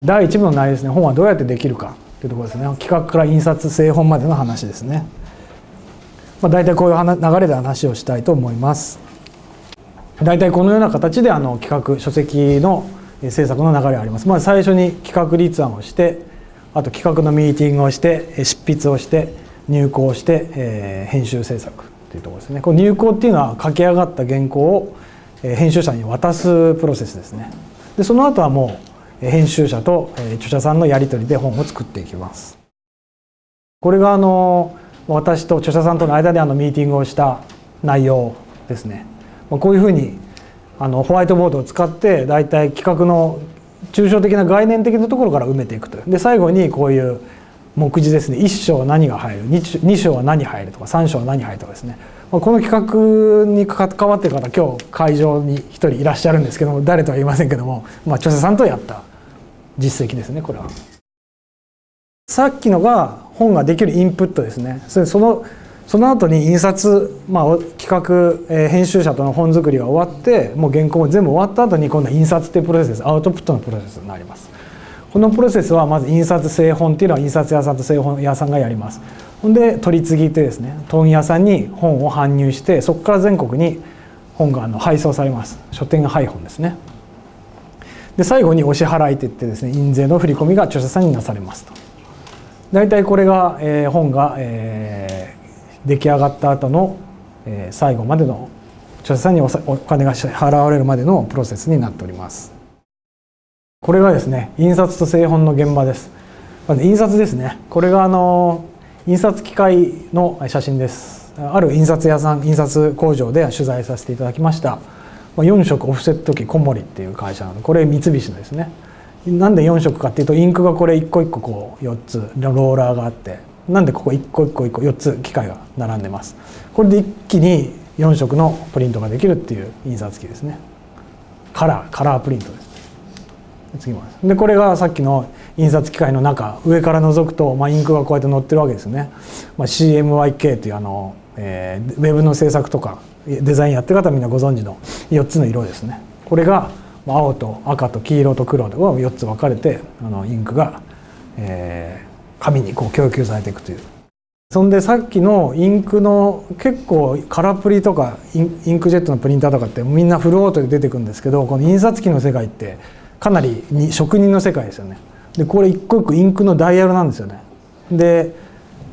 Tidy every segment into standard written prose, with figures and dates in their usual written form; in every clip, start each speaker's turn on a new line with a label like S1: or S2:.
S1: 第1部の内容ですね。本はどうやってできるかというところですね。企画から印刷製本までの話ですね。大体こういう流れで話をしたいと思います。大体このような形で企画書籍の制作の流れがあります。まず最初に企画立案をして、あと企画のミーティングをして、執筆をして、入稿をして、編集制作というところですね。この入稿っていうのは書き上がった原稿を編集者に渡すプロセスですね。でその後はもう編集者と著者さんのやり取りで本を作っていきます。これが私と著者さんとの間でミーティングをした内容ですね。こういうふうにホワイトボードを使って大体企画の抽象的な概念的なところから埋めていくという。で最後にこういう目次ですね。1章は何が入る、2章は何入るとか3章は何入るとかですね。この企画に関わっている方、今日会場に1人いらっしゃるんですけども、誰とは言いませんけども、著者さんとやった実績ですね。これはさっきのが本ができるインプットですね。その後に印刷、企画、編集者との本作りが終わって、もう原稿も全部終わった後に今度は印刷っていうプロセス、アウトプットのプロセスになります。このプロセスはまず印刷製本っていうのは印刷屋さんと製本屋さんがやります。ほんで取り次ぎってですね、問屋さんに本を搬入して、そこから全国に本が配送されます。書店配本ですね。で最後にお支払いといってですね、印税の振り込みが著者さんになされますと。大体これが、本が、出来上がった後の、最後までの著者さんにお金が払われるまでのプロセスになっております。これがですね、印刷と製本の現場です。まず印刷ですね。これが印刷機械の写真です。ある印刷屋さん、印刷工場で取材させていただきました。4色オフセット機コモリっていう会社なので、これ三菱のですね。なんで4色かっていうと、インクがこれ一個一個こう4つローラーがあって、なんでここ一個一個4つ機械が並んでます。これで一気に4色のプリントができるっていう印刷機ですね。カラープリントです。次もでこれがさっきの印刷機械の中、上から覗くと、インクがこうやって載ってるわけですね。CMYK というウェブの制作とかデザインやってる方はみんなご存知の4つの色ですね。これが青と赤と黄色と黒で4つ分かれてインクが、紙にこう供給されていくという。そんでさっきのインクの結構カラプリとかインクジェットのプリンターとかってみんなフルオートで出てくるんですけど、この印刷機の世界ってかなり職人の世界ですよね。でこれ一個一個インクのダイヤルなんですよね。で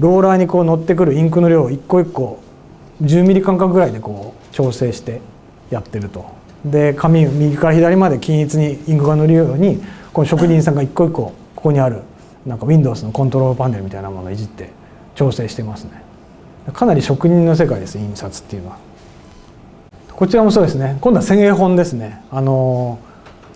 S1: ローラーにこう乗ってくるインクの量を一個一個10ミリ間隔ぐらいでこう調整してやってると。で紙右から左まで均一にインクが乗るように、この職人さんが一個一個ここにあるなんか Windows のコントロールパネルみたいなものをいじって調整してますね。かなり職人の世界です、印刷っていうのは。こちらもそうですね。今度は製本ですね。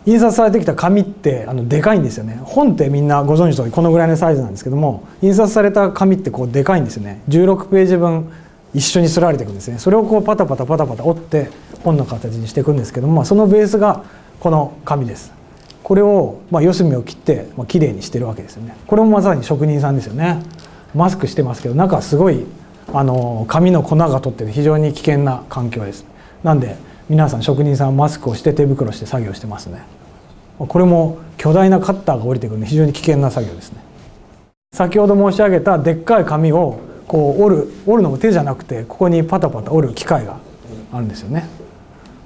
S1: 印刷されてきた紙ってでかいんですよね。本ってみんなご存知の通りこのぐらいのサイズなんですけども、印刷された紙ってこうでかいんですよね。16ページ分一緒に刷られていくんですね。それをこうパタパタ折って本の形にしていくんですけども、そのベースがこの紙です。これを四隅を切ってきれいにしてるわけですよね。これもまさに職人さんですよね。マスクしてますけど、中はすごい紙の粉が取ってる非常に危険な環境です。なんで皆さん職人さんはマスクをして手袋して作業してますね。これも巨大なカッターが降りてくるので非常に危険な作業ですね。先ほど申し上げたでっかい紙をこう折るのも手じゃなくて、ここにパタパタ折る機械があるんですよね。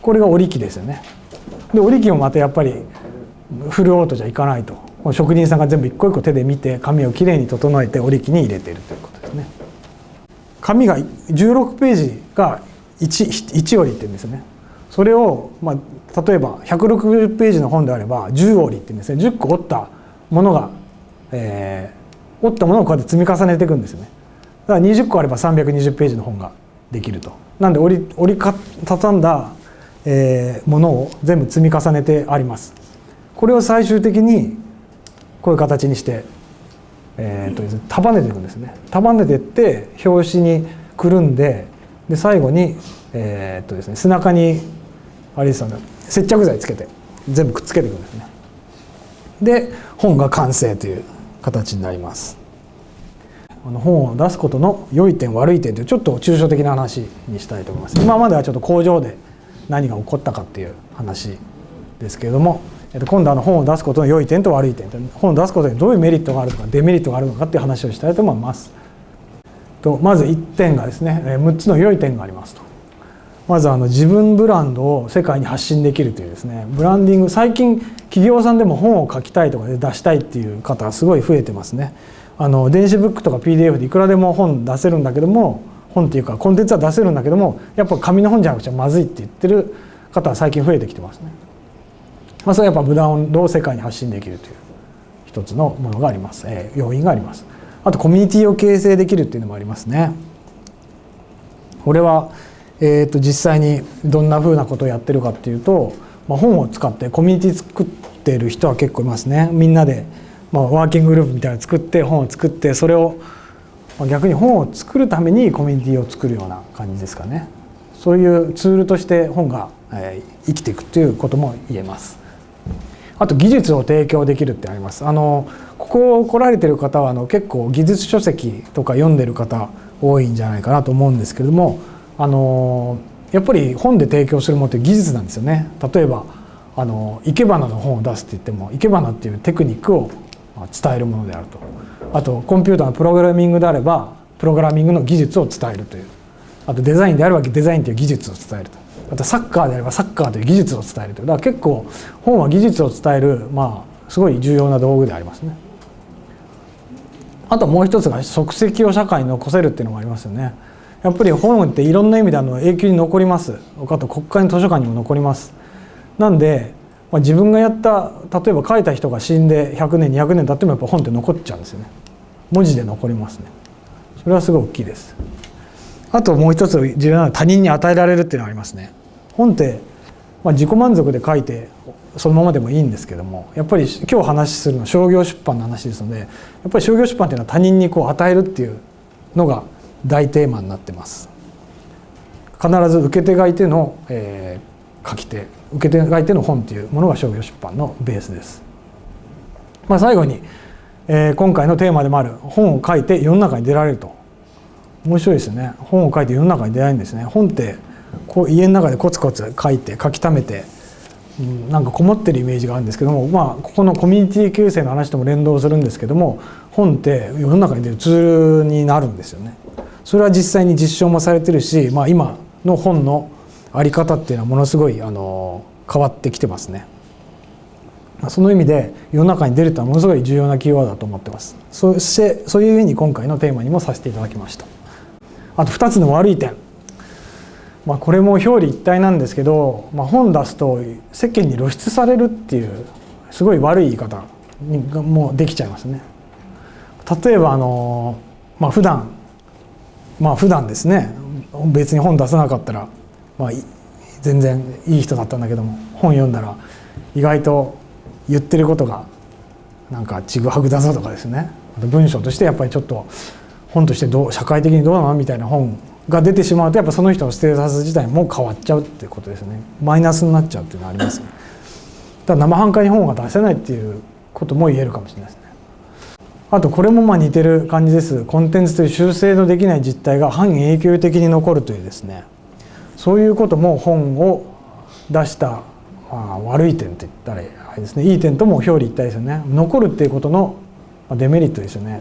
S1: これが折り機ですよね。で折り機もまたやっぱりフルオートじゃいかないと、職人さんが全部一個一個手で見て紙をきれいに整えて折り機に入れているということですね。紙が16ページが 1折りって言うんですよね。それを、例えば160ページの本であれば10折りって言うんですね。10個折ったものが、折ったものをこうやって積み重ねていくんですよね。だから20個あれば320ページの本ができると。なんで折り畳んだ、ものを全部積み重ねてあります。これを最終的にこういう形にして、束ねていくんですね。束ねていって表紙にくるんで、最後に、背中にあれですよね、接着剤つけて全部くっつけていくんですね。で本が完成という形になります。本を出すことの良い点悪い点というちょっと抽象的な話にしたいと思います。今まではちょっと工場で何が起こったかっていう話ですけれども、今度本を出すことの良い点と悪い点、本を出すことにどういうメリットがあるのかデメリットがあるのかっていう話をしたいと思います。まず1点がですね、6つの良い点がありますと。まず自分ブランドを世界に発信できるというですね、ブランディング、最近企業さんでも本を書きたいとかで出したいっていう方がすごい増えてますね。電子ブックとか PDF でいくらでも本出せるんだけども、本っていうかコンテンツは出せるんだけども、やっぱ紙の本じゃなくちゃまずいって言ってる方は最近増えてきてますね。それはやっぱブランドを世界に発信できるという一つのものがあります、要因があります。あとコミュニティを形成できるっていうのもありますね。これは実際にどんなふうなことをやってるかっていうと、本を使ってコミュニティ作っている人は結構いますね。みんなで、ワーキンググループみたいなの作って本を作って、それを逆に本を作るためにコミュニティを作るような感じですかね。そういうツールとして本が生きていくということも言えます。あと技術を提供できるってあります。ここ来られてる方は結構技術書籍とか読んでる方多いんじゃないかなと思うんですけれども、やっぱり本で提供するものって技術なんですよね。例えば生け花の本を出すって言っても、生け花っていうテクニックを伝えるものであると。あとコンピューターのプログラミングであればプログラミングの技術を伝えるという。あとデザインであればデザインという技術を伝えると。あとサッカーであればサッカーという技術を伝えるという。だから結構本は技術を伝えるすごい重要な道具でありますね。あともう一つが足跡を社会に残せるっていうのもありますよね。やっぱり本っていろんな意味で永久に残ります。あと国会の図書館にも残ります。なんで、自分がやった例えば書いた人が死んで100年200年経ってもやっぱ本って残っちゃうんですよね。文字で残りますね。それはすごい大きいです。あともう一つ重要なのは他人に与えられるっていうのがありますね。本って、自己満足で書いてそのままでもいいんですけども、やっぱり今日話するのは商業出版の話ですので、やっぱり商業出版っていうのは他人に与えるっていうのが大テーマになってます。必ず受け手がいての、書き手、受け手がいての本というものが商業出版のベースです。最後に、今回のテーマでもある本を書いて世の中に出られると。面白いですよね。本を書いて世の中に出られるんですね。本って家の中でコツコツ書いて書き溜めて、なんかこもってるイメージがあるんですけども、ここのコミュニティ形成の話とも連動するんですけども、本って世の中に出るツールになるんですよね。それは実際に実証もされてるし、今の本のあり方っていうのはものすごい変わってきてますね。その意味で世の中に出るというのはものすごい重要なキーワードだと思ってます。そしてそういうふうに今回のテーマにもさせていただきました。あと2つの悪い点、これも表裏一体なんですけど、本出すと世間に露出されるっていうすごい悪い言い方もできちゃいますね。例えば普段ですね、別に本出さなかったら、全然いい人だったんだけども、本読んだら意外と言ってることがなんかちぐはぐだぞとかですね、文章としてやっぱりちょっと本として社会的にどうなのみたいな本が出てしまうと、やっぱその人のステータス自体も変わっちゃうっていうことですね。マイナスになっちゃうっていうのはありますね。だから生半可に本が出せないっていうことも言えるかもしれないですね。あとこれも似てる感じです。コンテンツという修正のできない実態が半永久的に残るというですね、そういうことも本を出した悪い点って言ったらあれですね、いい点とも表裏一体ですよね。残るっていうことのデメリットですよね。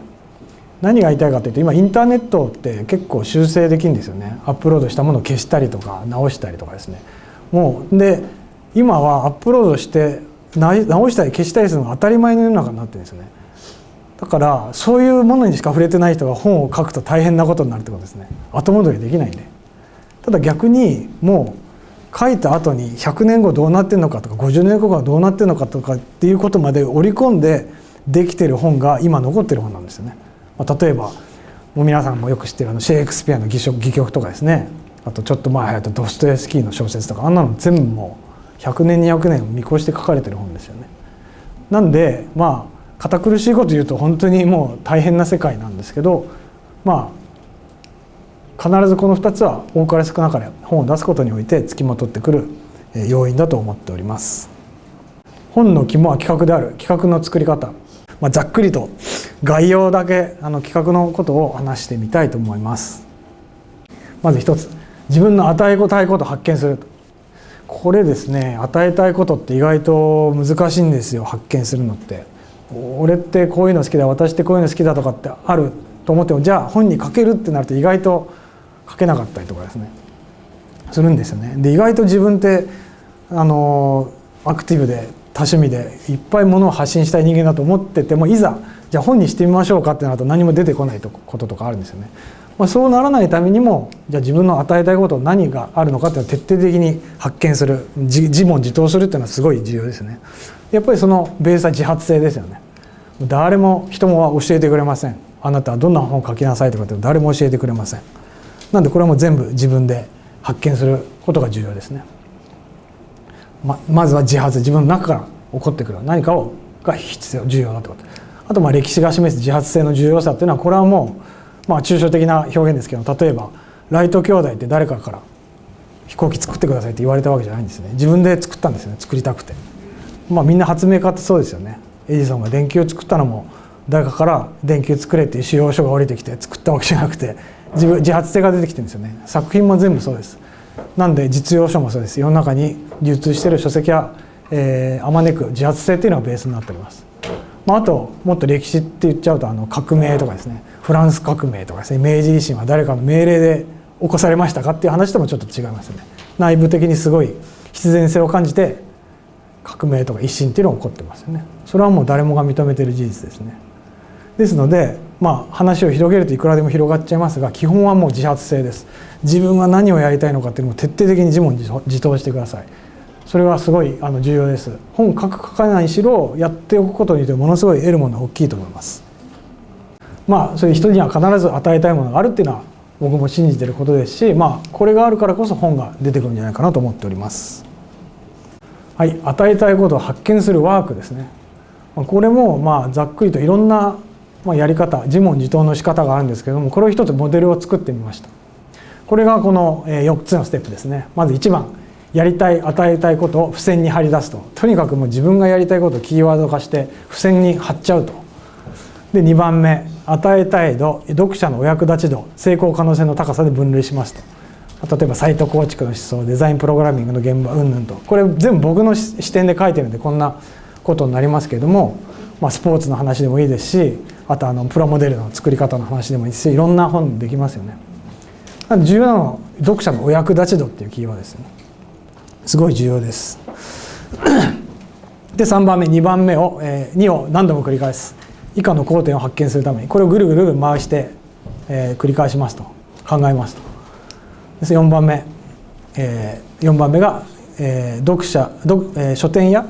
S1: 何が言いたいかというと、今インターネットって結構修正できるんですよね。アップロードしたものを消したりとか直したりとかですね。で今はアップロードして直したり消したりするのが当たり前の世の中になってるんですよね。だからそういうものにしか触れてない人が本を書くと大変なことになるってことですね。後戻りできないんで。ただ逆にもう書いた後に100年後どうなってるのかとか50年後がどうなってるのかとかっていうことまで織り込んでできてる本が今残ってる本なんですよね。例えばもう皆さんもよく知ってるシェイクスピアの戯曲とかですね、あとちょっと前流行ったドストエフスキーの小説とか、あんなの全部もう100年200年を見越して書かれてる本ですよね。なんで堅苦しいこと言うと本当にもう大変な世界なんですけど、必ずこの2つは多かれ少なかれ本を出すことにおいてつきまとってくる要因だと思っております。本の肝は企画である。企画の作り方、ざっくりと概要だけ企画のことを話してみたいと思います。まず一つ、自分の与えたいことを発見する。これですね、与えたいことって意外と難しいんですよ、発見するのって。俺ってこういうの好きだ、私ってこういうの好きだとかってあると思っても、じゃあ本に書けるってなると意外と書けなかったりとかですねするんですよね。で意外と自分ってアクティブで多趣味でいっぱいものを発信したい人間だと思ってても、いざじゃあ本にしてみましょうかってなると何も出てこないこととかあるんですよね。そうならないためにも、じゃあ自分の与えたいこと何があるのかっていうのを徹底的に発見する、自問自答するっていうのはすごい重要ですね。やっぱりそのベースは自発性ですよね。誰も人も教えてくれません。あなたはどんな本を書きなさいとかって誰も教えてくれません。なんでこれはもう全部自分で発見することが重要ですね。まずは自発、自分の中から起こってくる何かが必要、重要だってこと。あと歴史が示す自発性の重要さっていうのは、これはもう抽象的な表現ですけど、例えばライト兄弟って誰かから飛行機作ってくださいって言われたわけじゃないんですね。自分で作ったんですよね、作りたくて。みんな発明家ってそうですよね。エジソンが電球を作ったのも誰かから電球作れっていう仕様書が降りてきて作ったわけじゃなくて、自発性が出てきてるんですよね。作品も全部そうです。なんで実用書もそうです。世の中に流通している書籍はあまねく自発性っていうのがベースになっております。あともっと歴史って言っちゃうと革命とかですね、フランス革命とかですね、明治維新は誰かの命令で起こされましたかっていう話ともちょっと違いますよね。内部的にすごい必然性を感じて革命とか維新っていうのが起こってますよね。それはもう誰もが認めている事実ですね。ですので話を広げるといくらでも広がっちゃいますが、基本はもう自発性です。自分は何をやりたいのかっていうのを徹底的に自問自答してください。それはすごい重要です。本書く書かないしろやっておくことによってものすごい得るものが大きいと思います。それ人には必ず与えたいものがあるっていうのは僕も信じていることですし、これがあるからこそ本が出てくるんじゃないかなと思っております。はい、与えたいことを発見するワークですね。これもざっくりといろんなやり方、自問自答の仕方があるんですけれども、これを一つモデルを作ってみました。これがこの4つのステップですね。まず1番、やりたい与えたいことを付箋に貼り出すと。とにかくもう自分がやりたいことをキーワード化して付箋に貼っちゃうと。で2番目、与えたい度、読者のお役立ち度、成功可能性の高さで分類しますと。例えばサイト構築の思想、デザインプログラミングの現場云々と、これ全部僕の視点で書いてるんでこんなことになりますけれども、スポーツの話でもいいですし、あとプラモデルの作り方の話でもいいし、いろんな本できますよね。重要なのは読者のお役立ち度っていうキーワードですね。すごい重要です。で3番目、2番目を、2を何度も繰り返す。以下の交点を発見するためにこれをぐるぐる回して、繰り返しますと、考えますと。4番目、4番目が、書店や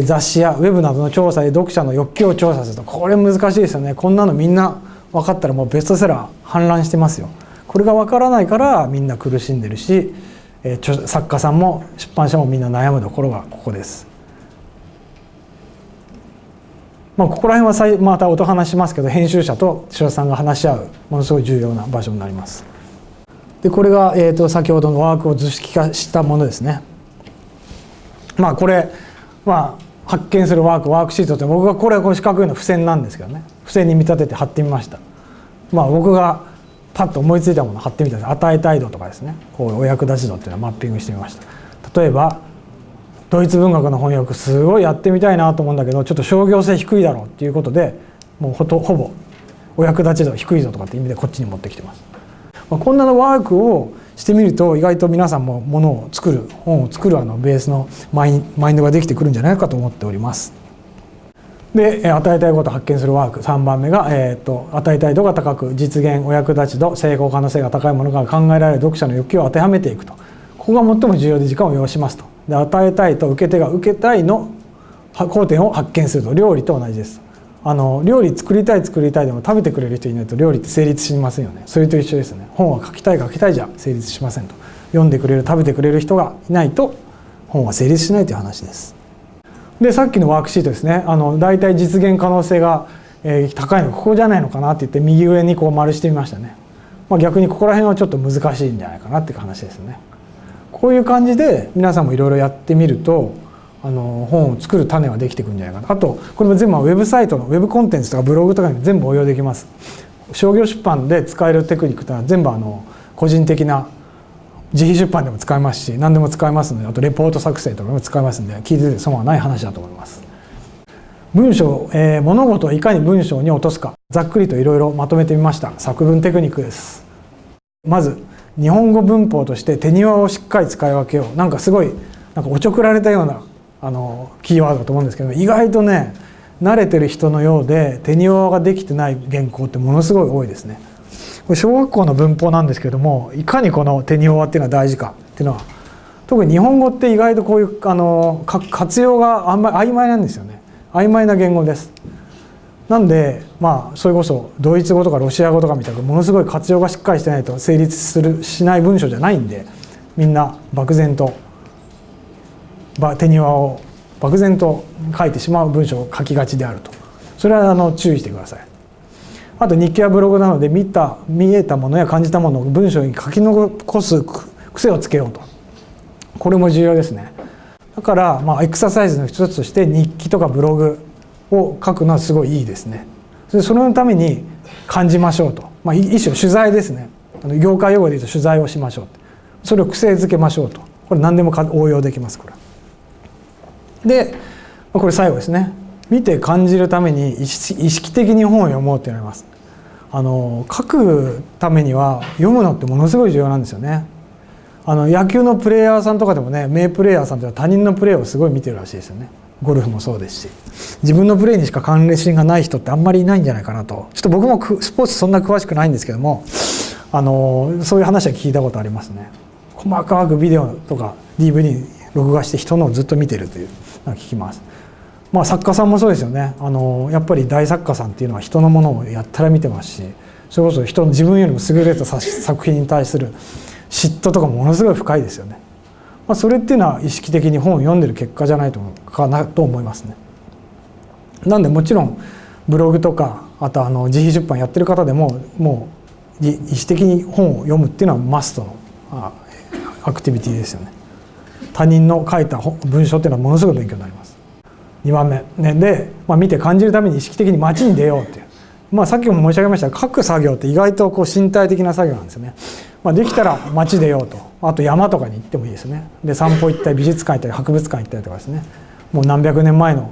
S1: 雑誌やウェブなどの調査で読者の欲求を調査すると。これ難しいですよね。こんなのみんな分かったらもうベストセラー氾濫してますよ。これが分からないからみんな苦しんでるし、作家さんも出版社もみんな悩むところがここです。ここら辺はまた音話しますけど、編集者と著者さんが話し合うものすごい重要な場所になります。でこれが、先ほどのワークを図式化したものですね。これ発見するワークシートって、僕がこれは四角いの付箋なんですけどね、付箋に見立てて貼ってみました。僕がパッと思いついたものを貼ってみたんです。与えたい度とかですね、こうお役立ち度っていうのをマッピングしてみました。例えばドイツ文学の翻訳すごいやってみたいなと思うんだけど、ちょっと商業性低いだろうっていうことで、もうほぼお役立ち度低いぞとかって意味でこっちに持ってきてます。こんなのワークをしてみると、意外と皆さんもものを作る、本を作るベースのマインドができてくるんじゃないかと思っております。で与えたいことを発見するワーク3番目が、与えたい度が高く実現お役立ち度成功可能性が高いものが考えられる読者の欲求を当てはめていくと。ここが最も重要で時間を要しますと。で与えたいと受け手が受けたいの交点を発見すると。料理と同じです。料理作りたいでも食べてくれる人いないと料理って成立しませんよね。それと一緒ですね。本は書きたいじゃ成立しませんと。読んでくれる食べてくれる人がいないと本は成立しないという話です。でさっきのワークシートですね、大体実現可能性が、高いのここじゃないのかなって言って右上にこう丸してみましたね。逆にここら辺はちょっと難しいんじゃないかなっていう話ですね。こういう感じで皆さんもいろいろやってみると本を作る種はできてくるんじゃないかな。あとこれも全部ウェブサイトのウェブコンテンツとかブログとかにも全部応用できます。商業出版で使えるテクニックというのは全部個人的な自費出版でも使えますし、何でも使えますので、あとレポート作成とかも使えますので、聞いてて損はない話だと思います。文章、物事をいかに文章に落とすか、ざっくりといろいろまとめてみました。作文テクニックです。まず日本語文法として手庭をしっかり使い分けよう。なんかすごいおちょくられたようなキーワードだと思うんですけど、意外とね慣れてる人のようで手庭ができてない原稿ってものすごい多いですね。これ小学校の文法なんですけども、いかにこの手庭っていうのは大事かっていうのは、特に日本語って意外とこういう活用があんまり曖昧なんですよね。曖昧な言語です。なんでそれこそドイツ語とかロシア語とかみたいなものすごい活用がしっかりしてないと成立しない文章じゃないんで、みんな漠然と手庭を漠然と書いてしまう文章を書きがちであると。それは注意してください。あと日記やブログなので見えたものや感じたものを文章に書き残す癖をつけようと。これも重要ですね。だからエクササイズの一つとして日記とかブログを書くのはすごいいいですね。そのために感じましょうと、一種取材ですね。業界用語で言うと取材をしましょう。それを癖づけましょうと。これ何でも応用できます。これでこれ最後ですね。見て感じるために意識的に本を読もうってなります。書くためには読むのってものすごい重要なんですよね。野球のプレイヤーさんとかでもね、名プレイヤーさんって他人のプレーをすごい見てるらしいですよね。ゴルフもそうですし、自分のプレーにしか関連心がない人ってあんまりいないんじゃないかなと。ちょっと僕もスポーツそんな詳しくないんですけども、そういう話は聞いたことありますね。細かくビデオとか DVD に録画して人のをずっと見てるというのを聞きます。作家さんもそうですよね。やっぱり大作家さんっていうのは人のものをやったら見てますし、それこそ自分よりも優れた作品に対する嫉妬とかものすごい深いですよね。それっていうのは意識的に本を読んでる結果じゃないかなと思いますね。なんでもちろんブログとかあと自費出版やってる方でももう意識的に本を読むっていうのはマストのアクティビティですよね。他人の書いた文章っていうのはものすごい勉強になります。2番目、で、見て感じるために意識的に街に出ようっていう、さっきも申し上げましたが、書く作業って意外と身体的な作業なんですよね。できたら街出ようと。あと山とかに行ってもいいですね。で散歩行ったり美術館行ったり博物館行ったりとかですね。もう何百年前の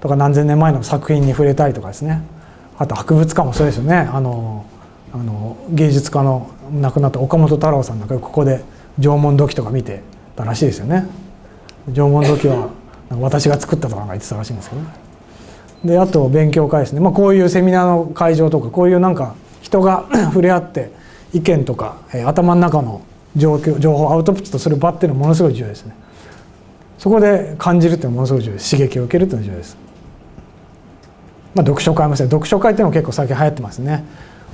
S1: とか何千年前の作品に触れたりとかですね。あと博物館もそうですよね。芸術家の亡くなった岡本太郎さんなんかここで縄文土器とか見てたらしいですよね。縄文土器は私が作ったとか言ってたらしいんですけどね。であと勉強会ですね。こういうセミナーの会場とかこういう人が触れ合って意見とか頭の中の情報をアウトプットする場っていうのはものすごい重要ですね。そこで感じるっていうのはものすごい重要です。刺激を受けるっていうのは重要です。読書会も読書会っていうのも結構最近流行ってますね。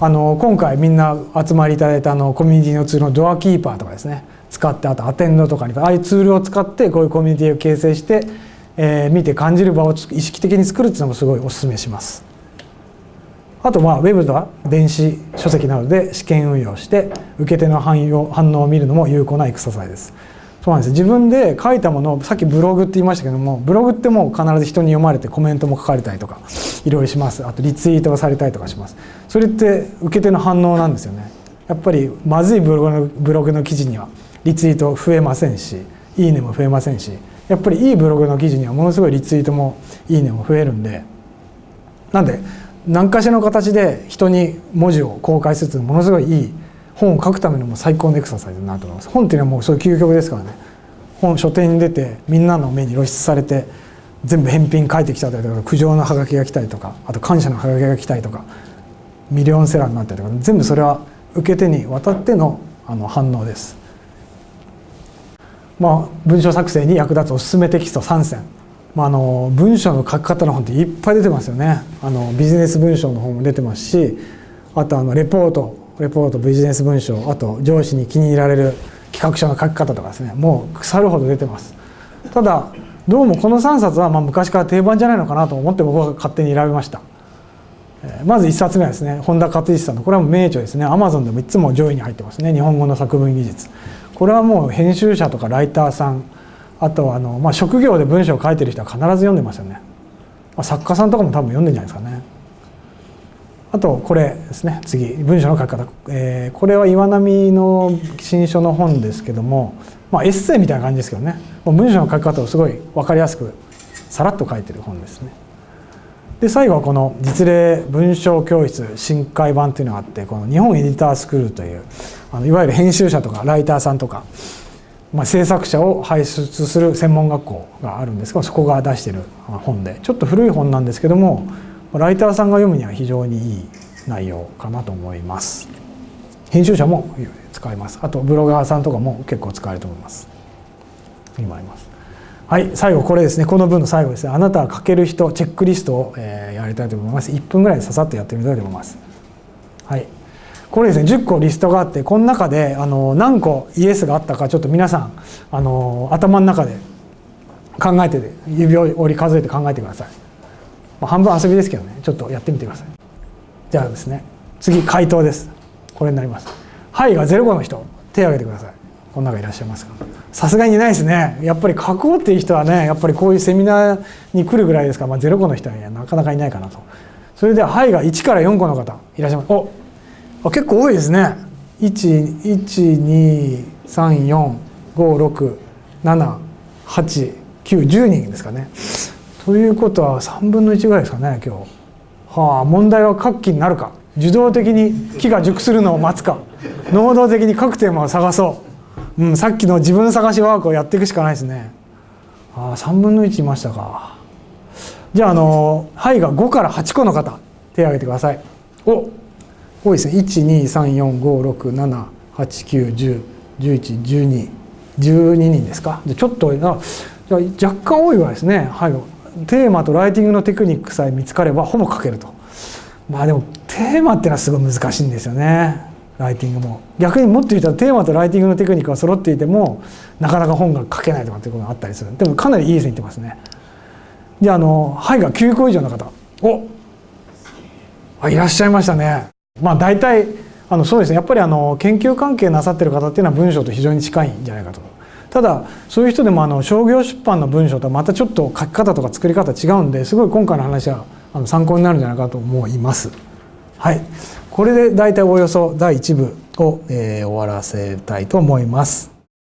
S1: 今回みんな集まりいただいたコミュニティのツールのドアキーパーとかですね使って、あとアテンドとかにああいうツールを使ってこういうコミュニティを形成して、見て感じる場を意識的に作るっていうのもすごいお勧めします。あとウェブとか電子書籍などで試験運用して受け手の反応を見るのも有効なエクササイズです。そうなんです。自分で書いたものをさっきブログって言いましたけども、ブログってもう必ず人に読まれてコメントも書かれたりとかいろいろします。あとリツイートがされたりとかします。それって受け手の反応なんですよね。やっぱりまずいブログの記事にはリツイート増えませんし、いいねも増えませんし、やっぱりいいブログの記事にはものすごいリツイートもいいねも増えるんで、なんで何かしらの形で人に文字を公開するというのはものすごいいい本を書くためのも最高のエクササイズになると思います。本っていうのはもうそういう究極ですからね。書店に出てみんなの目に露出されて全部返品書いてきちゃったりとか、苦情のハガキが来たりとか、あと感謝のハガキが来たりとか、ミリオンセラーになったりとか、全部それは受け手に渡っての反応です。文章作成に役立つおすすめテキスト3選。文章の書き方の本っていっぱい出てますよね。ビジネス文章の本も出てますし、あとレポートビジネス文章、あと上司に気に入られる企画書の書き方とかですね、もう腐るほど出てます。ただどうもこの3冊は昔から定番じゃないのかなと思って僕は勝手に選びました。まず1冊目はですね、本田勝一さんの、これはもう名著ですね。 Amazon でもいつも上位に入ってますね。日本語の作文技術。これはもう編集者とかライターさん、あとは職業で文章を書いてる人は必ず読んでますよね。作家さんとかも多分読んでるんじゃないですかね。あとこれですね、次文章の書き方、これは岩波の新書の本ですけども、エッセイみたいな感じですけどね、文章の書き方をすごい分かりやすくさらっと書いてる本ですね。で最後はこの実例文章教室新改版というのがあって、この日本エディタースクールといういわゆる編集者とかライターさんとか、制作者を輩出する専門学校があるんですが、そこが出している本で、ちょっと古い本なんですけども、ライターさんが読むには非常にいい内容かなと思います。編集者も使います。あとブロガーさんとかも結構使えると思います。次もあります。はい、最後これですね。この文の最後ですね。あなたは書ける人チェックリストをやりたいと思います。1分ぐらいでささっとやってみたいと思います。はい。これですね、10個リストがあって、この中で何個イエスがあったか、ちょっと皆さん頭の中で考えて、指折り数えて考えてください。半分遊びですけどね、ちょっとやってみてください。じゃあですね、次回答です。これになります。はいが0個の人、手を挙げてください。この中いらっしゃいますか。さすがにいないですね。やっぱり書こうっていう人はね、やっぱりこういうセミナーに来るぐらいですから、0個の人はなかなかいないかなと。それでははいが1から4個の方いらっしゃいます。結構多いですね。1、2、3、4、5、6、7、8、9、10人ですかね。ということは3分の1ぐらいですかね、今日。問題は書く気になるか、受動的に木が熟するのを待つか、能動的に書くテーマを探そう。さっきの自分探しワークをやっていくしかないですね。3分の1いましたか。じゃあはいが5から8個の方、手を挙げてください。多いですね。12345678910111212人ですか。ちょっと若干多いぐらいですね。はい、テーマとライティングのテクニックさえ見つかればほぼ書けると。でもテーマっていうのはすごい難しいんですよね。ライティングも逆にもっと言ったらテーマとライティングのテクニックが揃っていてもなかなか本が書けないとかっていうことがあったりする。でもかなりいい線いってますね。じゃあはいが9個以上の方、いらっしゃいましたね。大体そうですね。やっぱり研究関係なさってる方っていうのは文章と非常に近いんじゃないかと。ただそういう人でも商業出版の文章とはまたちょっと書き方とか作り方違うんで、すごい今回の話は参考になるんじゃないかと思います。はい、これで大体およそ第1部を終わらせたいと思います。